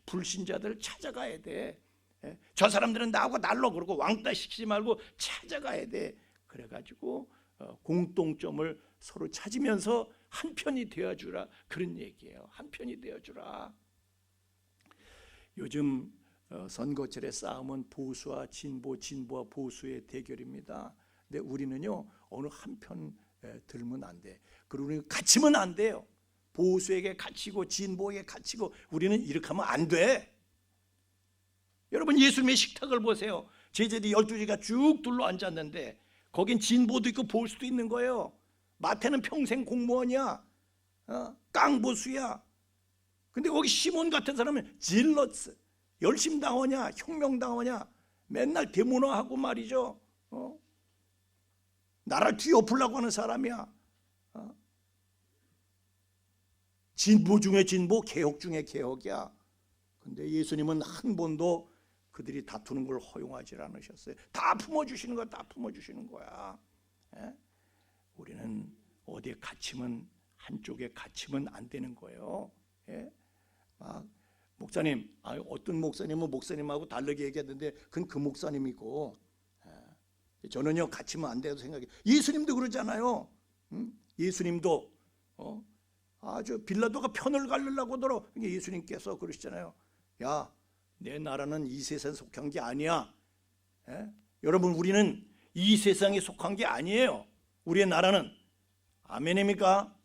불신자들을 찾아가야 돼. 저 사람들은 나하고 날로 그러고 왕따 시키지 말고 찾아가야 돼. 그래가지고 공통점을 서로 찾으면서 한 편이 되어주라. 그런 얘기예요. 한 편이 되어주라. 요즘 선거철의 싸움은 보수와 진보, 진보와 보수의 대결입니다. 근데 우리는요 어느 한 편 들면 안 돼. 그리고 우리는 갇히면 안 돼요. 보수에게 갇히고 진보에게 갇히고 우리는 이렇게 하면 안 돼. 여러분 예수님의 식탁을 보세요. 제자들이 12지가 쭉 둘러 앉았는데 거긴 진보도 있고 보수도 있는 거예요. 마태는 평생 공무원이야. 깡보수야. 근데 거기 시몬 같은 사람은 질러스, 열심당하냐, 혁명당하냐, 맨날 데모너하고 말이죠. 나라를 뒤엎으려고 하는 사람이야. 진보 중에 진보, 개혁 중에 개혁이야. 근데 예수님은 한 번도 그들이 다투는 걸 허용하지 않으셨어요. 다 품어주시는 거야. 다 품어주시는 거야. 예? 우리는 어디에 갇히면, 한쪽에 갇히면 안 되는 거예요. 예? 막 목사님, 어떤 목사님은 목사님하고 다르게 얘기했는데 그건 그 목사님이고, 저는요 갇히면 안 돼도 생각해. 예수님도 그러잖아요. 예수님도 아주 빌라도가 편을 가르려고 들어. 예수님께서 그러시잖아요. 야, 내 나라는 이 세상에 속한 게 아니야. 여러분, 우리는 이 세상에 속한 게 아니에요. 우리의 나라는. 아멘입니까?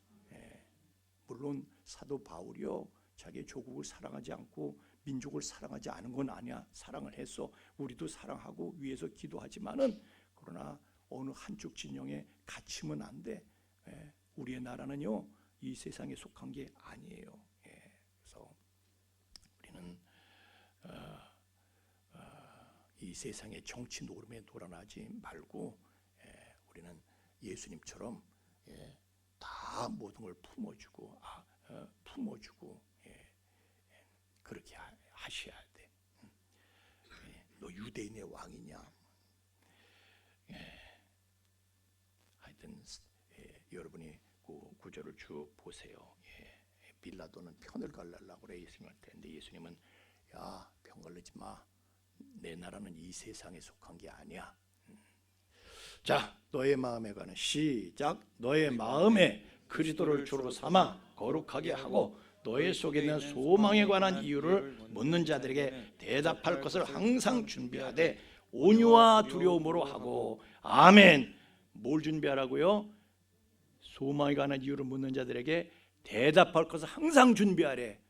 물론 사도 바울이요, 자기의 조국을 사랑하지 않고 민족을 사랑하지 않은 건 아니야. 사랑을 했어. 우리도 사랑하고 위해서 기도하지만은, 그러나 어느 한쪽 진영에 갇히면 안 돼. 우리의 나라는요 이 세상에 속한 게 아니에요. 그래서 우리는 이 세상의 정치 노름에 놀아나지 말고, 우리는 예수님처럼 다 모든 걸 품어주고, 그렇게 하셔야 돼. 너 유대인의 왕이냐? 하여튼 여러분이 그 구절을 쭉 보세요. 빌라도는 편을 갈라려고 그래 예수님한테. 근데 예수님은 야, 편 갈르지 마. 내 나라는 이 세상에 속한 게 아니야. 자, 너의 마음에 관한 시작. 너의 마음에 그리스도를 주로 삼아 거룩하게 하고 너의 속에 있는 소망에 관한 이유를 묻는 자들에게 대답할 것을 항상 준비하되 온유와 두려움으로 하고. 아멘. 뭘 준비하라고요? 소망에 관한 이유를 묻는 자들에게 대답할 것을 항상 준비하래.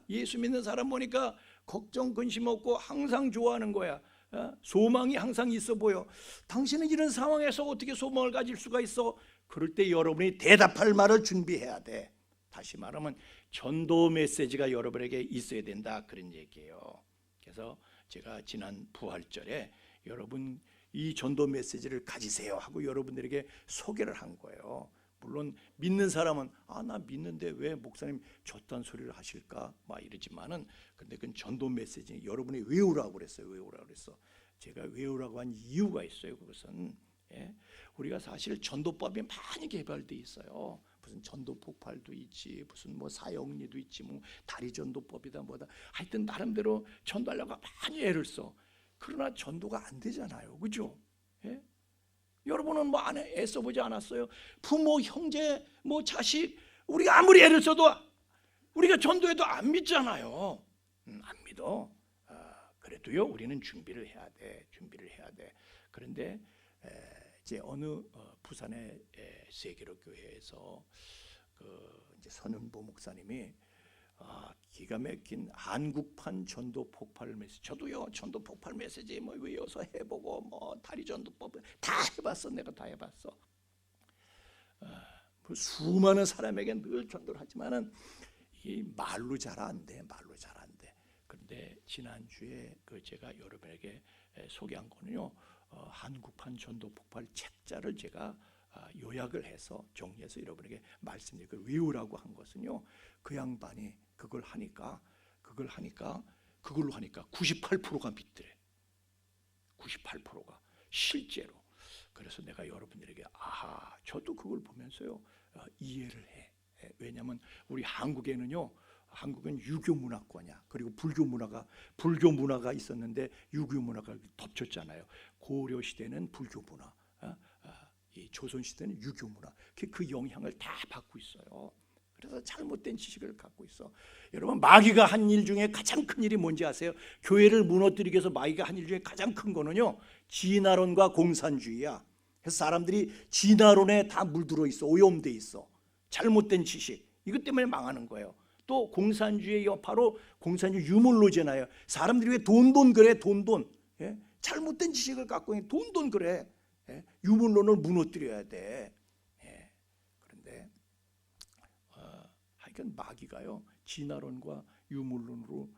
예수 믿는 사람 보니까 걱정 근심 없고 항상 좋아하는 거야. 소망이 항상 있어 보여. 당신은 이런 상황에서 어떻게 소망을 가질 수가 있어? 그럴 때 여러분이 대답할 말을 준비해야 돼. 다시 말하면 전도 메시지가 여러분에게 있어야 된다, 그런 얘기예요. 그래서 제가 지난 부활절에 여러분 이 전도 메시지를 가지세요 하고 여러분들에게 소개를 한 거예요. 물론 믿는 사람은 나 믿는데 왜 목사님 저딴 소리를 하실까 막 이러지만은, 근데 그건 전도 메시지 여러분이 외우라고 그랬어요. 외우라고 그랬어. 제가 외우라고 한 이유가 있어요. 그것은 우리가 사실 전도법이 많이 개발돼 있어요. 무슨 전도 폭발도 있지, 무슨 뭐 사형리도 있지, 뭐 다리 전도법이다 뭐다. 하여튼 나름대로 전도하려고 많이 애를 써. 그러나 전도가 안 되잖아요. 그죠? 여러분은 뭐 안 애써보지 않았어요? 부모, 형제, 뭐 자식, 우리가 아무리 애를 써도 우리가 전도해도 안 믿잖아요. 안 믿어. 그래도요 우리는 준비를 해야 돼. 준비를 해야 돼. 그런데 이제 어느 부산의 세계로 교회에서 이제 선은보 목사님이 기가 막힌 한국판 전도 폭발 메시지. 저도요 전도 폭발 메시지 뭐 외워서 해보고 뭐 다리 전도법 다 해봤어. 내가 다 해봤어. 수많은 사람에게 늘 전도를 하지만은 이 말로 잘 안 돼. 말로 잘 안 돼. 그런데 지난 주에 제가 여러분에게 소개한 거는요, 한국판 전도 폭발 책자를 제가 요약을 해서 정리해서 여러분에게 말씀드리고 외우라고 한 것은요, 그 양반이 그걸로 하니까 98%가 믿더래. 98%가 실제로. 그래서 내가 여러분들에게 저도 그걸 보면서요 이해를 해. 왜냐하면 우리 한국에는요, 한국은 유교 문화권이야. 그리고 불교 문화가 있었는데 유교 문화가 덮쳤잖아요. 고려 시대는 불교 문화, 이 조선 시대는 유교 문화. 그 영향을 다 받고 있어요. 그래서 잘못된 지식을 갖고 있어. 여러분, 마귀가 한 일 중에 가장 큰 일이 뭔지 아세요? 교회를 무너뜨리기 위해서 마귀가 한 일 중에 가장 큰 거는요, 진화론과 공산주의야. 그래서 사람들이 진화론에 다 물들어 있어. 오염돼 있어. 잘못된 지식. 이것 때문에 망하는 거예요. 또 공산주의의 여파로 공산주의 유물로제나요. 사람들이 왜 돈 그래? 돈. 잘못된 지식을 갖고 있는 돈 그래. 유물론을 무너뜨려야 돼. 그런데 그러니까 마귀가요 진화론과 유물론으로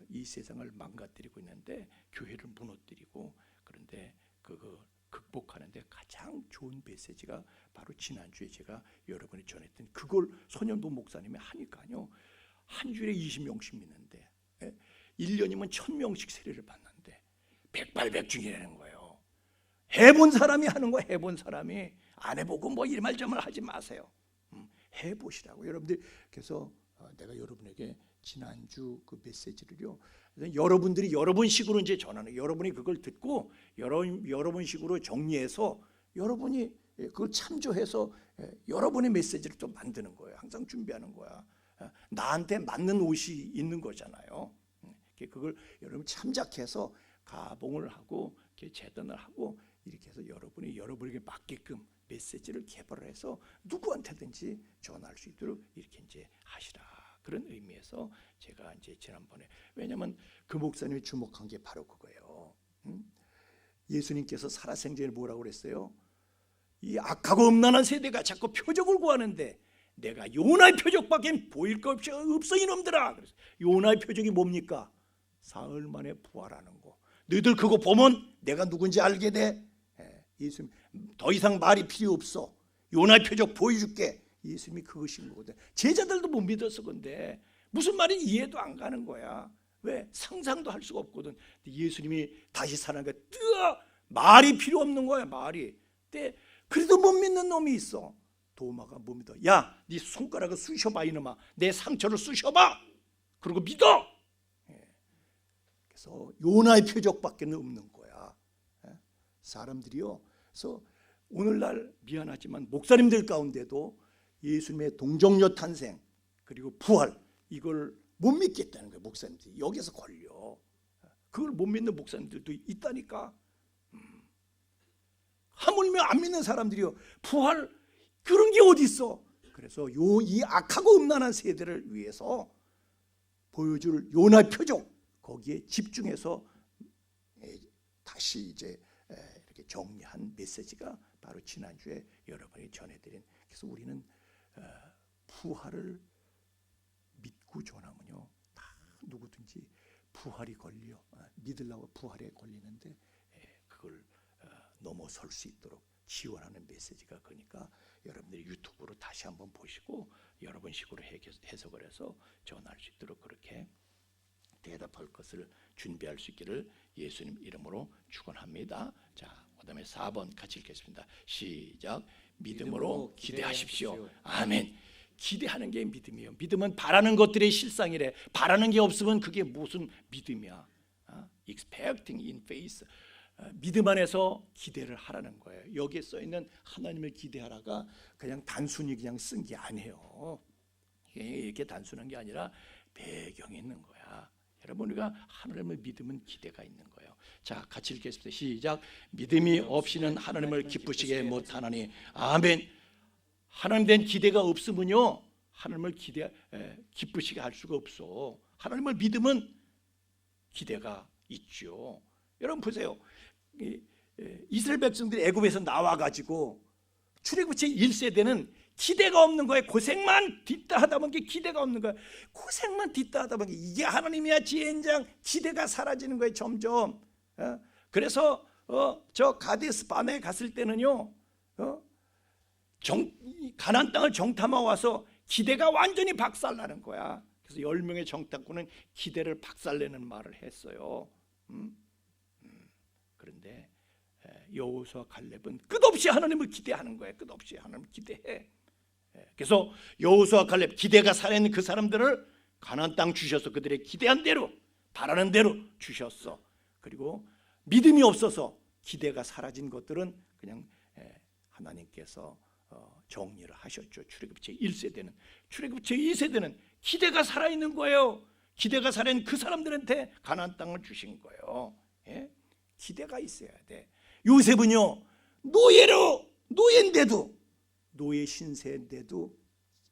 이 세상을 망가뜨리고 있는데 교회를 무너뜨리고 그런데 그거 극복하는데 가장 좋은 메시지가 바로 지난주에 제가 여러분이 전했던 그걸 손현도 목사님이 하니까요. 한 주일에 20명씩 믿는데 1년이면 1000명씩 세례를 받는데 백발백중이라는 거예요. 해본 사람이 하는 거 해본 사람이 안 해보고 뭐 이 말 저 말 하지 마세요. 해보시라고 여러분들. 그래서 내가 여러분에게 지난주 그 메시지를요 여러분들이 여러분식으로 이제 전하는 여러분이 그걸 듣고 여러분식으로 정리해서 여러분이 그걸 참조해서 여러분의 메시지를 또 만드는 거예요. 항상 준비하는 거야. 나한테 맞는 옷이 있는 거잖아요. 그걸 여러분 참작해서 가봉을 하고 재단을 하고 이렇게 해서 여러분이 여러분에게 맞게끔 메시지를 개발해서 누구한테든지 전할 수 있도록 이렇게 이제 하시라. 그런 의미에서 제가 이제 지난번에 왜냐하면 그 목사님이 주목한 게 바로 그거예요. 예수님께서 살아생전에 뭐라고 그랬어요? 이 악하고 음란한 세대가 자꾸 표적을 구하는데 내가 요나의 표적밖에 보일 것 없어 이놈들아. 그래서 요나의 표적이 뭡니까? 사흘 만에 부활하는 거. 너희들 그거 보면 내가 누군지 알게 돼. 예수님 더 이상 말이 필요 없어. 요나의 표적 보여줄게. 예수님이 그것인 거거든. 제자들도 못 믿었어. 근데 무슨 말인지 이해도 안 가는 거야. 왜? 상상도 할 수가 없거든. 예수님이 다시 살아나니까 말이 필요 없는 거야. 말이. 근데 그래도 못 믿는 놈이 있어. 도마가 못 믿어. 야, 네 손가락을 쑤셔봐 이놈아. 내 상처를 쑤셔봐. 그리고 믿어. 그래서 요나의 표적밖에 없는 거야. 사람들이요. 그래서 오늘날 미안하지만 목사님들 가운데도 예수님의 동정녀 탄생 그리고 부활 이걸 못 믿겠다는 거예요. 목사님들이 여기서 걸려. 그걸 못 믿는 목사님들도 있다니까. 하물며 안 믿는 사람들이요. 부활 그런 게 어디 있어? 그래서 이 악하고 음란한 세대를 위해서 보여줄 요나 표적 거기에 집중해서 다시 이제 이렇게 정리한 메시지가 바로 지난주에 여러분이 전해드린. 그래서 우리는 부활을 믿고 전하면요 다 누구든지 부활이 걸려 믿으려고 부활에 걸리는데 그걸 넘어설 수 있도록 지원하는 메시지가 그러니까 여러분들이 유튜브로 다시 한번 보시고 여러분식으로 해석을 해서 전할 수 있도록 그렇게 대답할 것을 준비할 수 있기를 예수님 이름으로 축원합니다. 자, 그다음에 4번 같이 읽겠습니다. 시작. 믿음으로 기대하십시오. 아멘. 기대하는 게 믿음이에요. 믿음은 바라는 것들의 실상이래. 바라는 게 없으면 그게 무슨 믿음이야? Expecting in faith. 믿음 안에서 기대를 하라는 거예요. 여기에 써 있는 하나님을 기대하라가 그냥 단순히 그냥 쓴 게 아니에요. 이렇게 단순한 게 아니라 배경이 있는 거야. 여러분 우리가 하나님을 믿으면 기대가 있는 거예요. 자, 같이 읽겠습니다. 시작. 믿음이 없이는 하나님을 기쁘시게 못하나니. 아멘. 하나님 된 기대가 없으면요 하나님을 기쁘시게 할 수가 없어. 하나님을 믿으면 기대가 있죠. 여러분 보세요. 이스라엘 백성들이 애굽에서 나와가지고 출애굽기 1세대는 기대가 없는 거예요. 고생만 뒤따 하다 보니까 기대가 없는 거예요. 고생만 뒤따 하다 보니까 이게 하나님이야 지혜인장. 기대가 사라지는 거예요. 점점. 그래서 저 가데스 바네에 갔을 때는요 가나안 땅을 정탐하고 와서 기대가 완전히 박살나는 거야. 그래서 10명의 정탐꾼은 기대를 박살내는 말을 했어요. 그런데 여호수아 갈렙은 끝없이 하나님을 기대하는 거예요. 끝없이 하나님을 기대해. 그래서 여호수아 갈렙 기대가 살아있는 그 사람들을 가나안 땅 주셔서 그들의 기대한 대로 바라는 대로 주셨어. 그리고 믿음이 없어서 기대가 사라진 것들은 그냥 하나님께서 정리를 하셨죠. 출애굽기 1세대는. 출애굽기 2세대는 기대가 살아있는 거예요. 기대가 살아있는 그 사람들한테 가나안 땅을 주신 거예요. 기대가 있어야 돼. 요셉은요 노예인데도 노예 신세인데도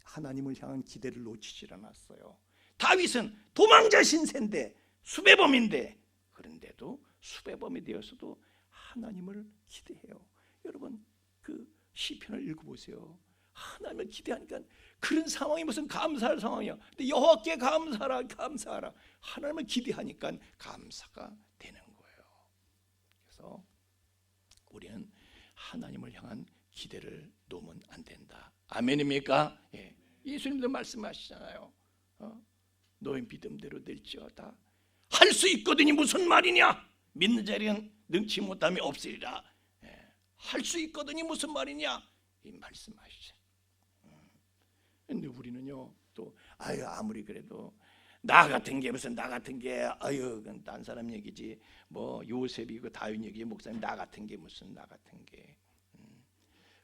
하나님을 향한 기대를 놓치질 않았어요. 다윗은 도망자 신세인데 수배범인데 그런데도 수배범이 되어서도 하나님을 기대해요. 여러분 그 시편을 읽어보세요. 하나님을 기대하니까 그런 상황이 무슨 감사할 상황이야. 근데 여호와께 감사하라, 감사하라. 하나님을 기대하니까 감사가 되는 거예요. 그래서 우리는 하나님을 향한 기대를 놓으면 안 된다. 아멘입니까? 예. 예수님도 말씀하시잖아요. 너희 믿음대로 될지어다. 할 수 있거든이 무슨 말이냐? 믿는 자리는 능치 못함이 없으리라. 예. 할 수 있거든이 무슨 말이냐? 이 말씀하시죠. 근데 우리는요, 또 아무리 그래도 나 같은 게 무슨 나 같은 게 그건 딴 사람 얘기지. 뭐 요셉이고 다윗 얘기 목사님 나 같은 게 무슨 나 같은 게.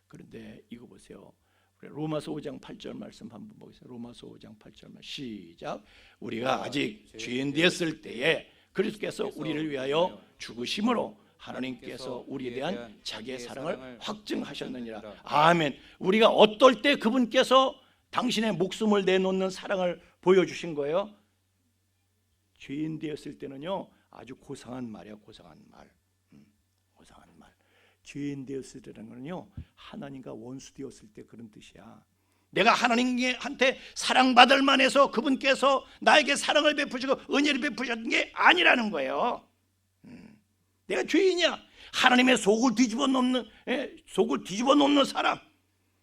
그런데 이거 보세요. 로마서 5장 8절 말씀 한번 보겠습니다. 로마서 5장 8절 말씀 시작. 우리가 아직 죄인 되었을 때에 그리스도께서 우리를 위하여 죽으심으로 하나님께서 우리에 대한 자기의 사랑을 확증하셨느니라. 아멘. 우리가 어떨 때 그분께서 당신의 목숨을 내놓는 사랑을 보여주신 거예요? 죄인 되었을 때는요, 아주 고상한 말이야. 고상한 말. 고상한 말. 죄인 되었을 때라는 거는요, 하나님과 원수 되었을 때 그런 뜻이야. 내가 하나님한테 사랑받을 만해서 그분께서 나에게 사랑을 베푸시고 은혜를 베푸셨던 게 아니라는 거예요. 내가 죄인이야. 하나님의 속을 뒤집어 놓는 사람,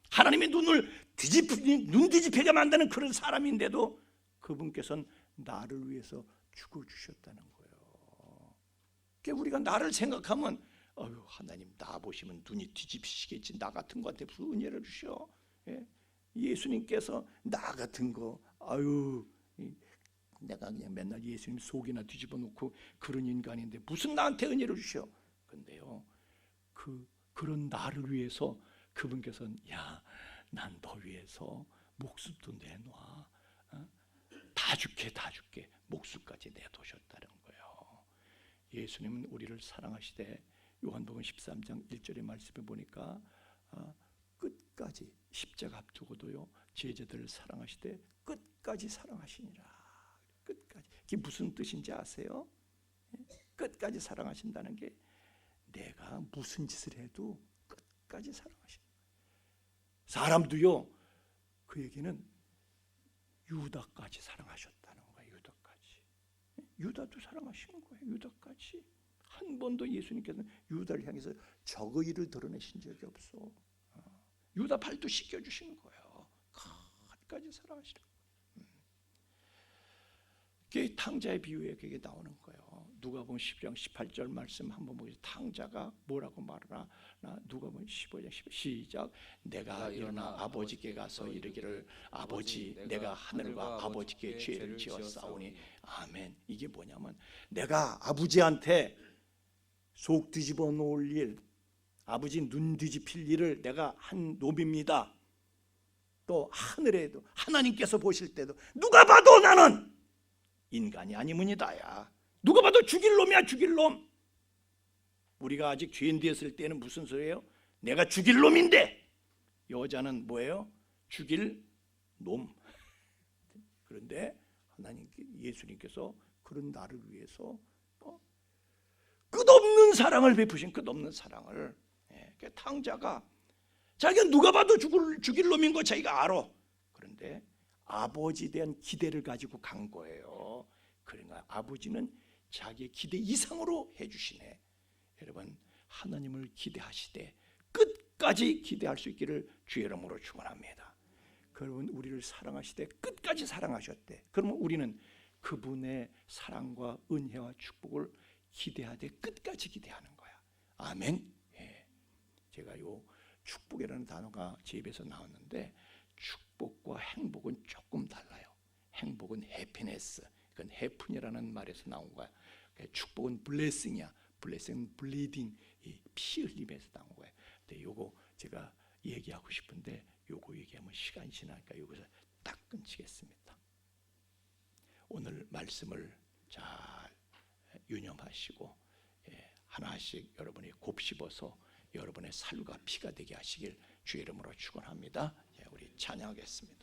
하나님의 눈 뒤집히게 만드는 그런 사람인데도 그분께서는 나를 위해서 죽어주셨다는 거예요. 그러니까 우리가 나를 생각하면 하나님 나 보시면 눈이 뒤집히시겠지. 나 같은 거한테 무슨 은혜를 주셔. 예수님께서 나 같은 거 내가 그냥 맨날 예수님 속이나 뒤집어 놓고 그런 인간인데 무슨 나한테 은혜를 주셔. 근데요, 그런 나를 위해서 그분께서는 난 너 위해서 목숨도 내놔. 다 줄게 목숨까지 내두셨다는 거예요. 예수님은 우리를 사랑하시되 요한복음 13장 1절의 말씀에 보니까 끝까지 십자가 앞두고도요 제자들을 사랑하시되 끝까지 사랑하시니라. 끝까지. 이게 무슨 뜻인지 아세요? 끝까지 사랑하신다는 게 내가 무슨 짓을 해도 끝까지 사랑하신다. 사람도요 그에게는 유다까지 사랑하셨다는 거예요. 유다도 사랑하시는 거예요. 유다까지. 한 번도 예수님께서는 유다를 향해서 적의를 드러내신 적이 없어. 유다 발도 씻겨주시는 거예요. 끝까지 사랑하시는 거예요. 그게 탕자의 비유에 그게 나오는 거예요. 누가복음 10장 18절 말씀 한번 보겠습니다. 탕자가 뭐라고 말하나? 누가복음 15장 10절 시작. 내가 일어나 아버지께 가서 이르기를 아버지 내가 하늘과 아버지께 죄를 지었사오니 아멘. 이게 뭐냐면 내가 아버지한테 속 뒤집어 놓을 일, 아버지 눈 뒤집힐 일을 내가 한 놈입니다. 또 하늘에도 하나님께서 보실 때도 누가 봐도 나는 인간이 아니문이다야. 누가 봐도 죽일 놈이야, 죽일 놈. 우리가 아직 죄인 되었을 때는 무슨 소리예요? 내가 죽일 놈인데 여자는 뭐예요? 죽일 놈. 그런데 하나님 예수님께서 그런 나를 위해서 끝없는 사랑을 베푸신 끝없는 사랑을. 탕자가 자기가 누가 봐도 죽일 놈인 거 자기가 알아. 그런데 아버지에 대한 기대를 가지고 간 거예요. 그러니까 아버지는 자기의 기대 이상으로 해주시네. 여러분 하나님을 기대하시되 끝까지 기대할 수 있기를 주의 이름으로 축원합니다. 그러분 우리를 사랑하시되 끝까지 사랑하셨대. 그러면 우리는 그분의 사랑과 은혜와 축복을 기대하되 끝까지 기대하는 거야. 아멘. 제가 요 축복이라는 단어가 제 입에서 나왔는데 축복과 행복은 조금 달라요. 행복은 해피네스, 그건 해픈이라는 말에서 나온 거야. 축복은 블레싱이야. 블레싱은 블리딩, 피 흘림에서 나온 거야. 근데 요거 제가 얘기하고 싶은데 요거 얘기하면 시간이 지나니까 여기서 딱 끊치겠습니다. 오늘 말씀을 잘 유념하시고 하나씩 여러분이 곱씹어서 여러분의 살과 피가 되게 하시길 주의 이름으로 축원합니다. 우리 찬양하겠습니다.